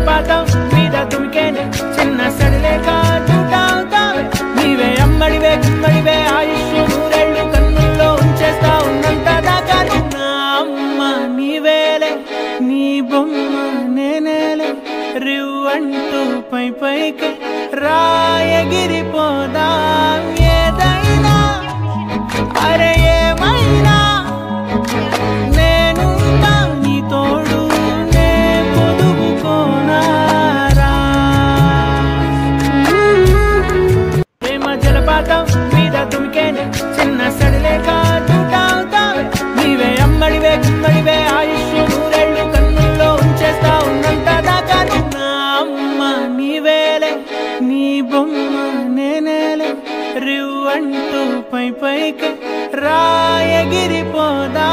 జలపాతం మీద తుమికేనే చిన్న సడిలేక చూటావుతావే నీవే అమ్మడివే గుమ్మడివే ఆయుష్ నూరేళ్ళు కన్నుల్లో ఉంచేస్తా ఉన్నంత దాకా నా అమ్మ నీవేలే నీ బొమ్మ నేనేలే రివ్వంటూ పై పైకి రాయగిరిపోదా ఏదైనా అరే ఏమైనా నేను నీ తోడు నే పొదుగుకోనారా ప్రేమ జలపాతం మీద తుమికేనే చిన్న సడిలేక చూటావుతావే నీవే అమ్మడివే గుమ్మడివే ఆయుష్ నూరేళ్ళు కన్నుల్లో ఉంచేస్తా ఉన్నంత దాకా నా అమ్మ నీవేలే నీ బొమ్మ నేనేలే రివ్వంటూ పై పైకి రాయగిరిపోదా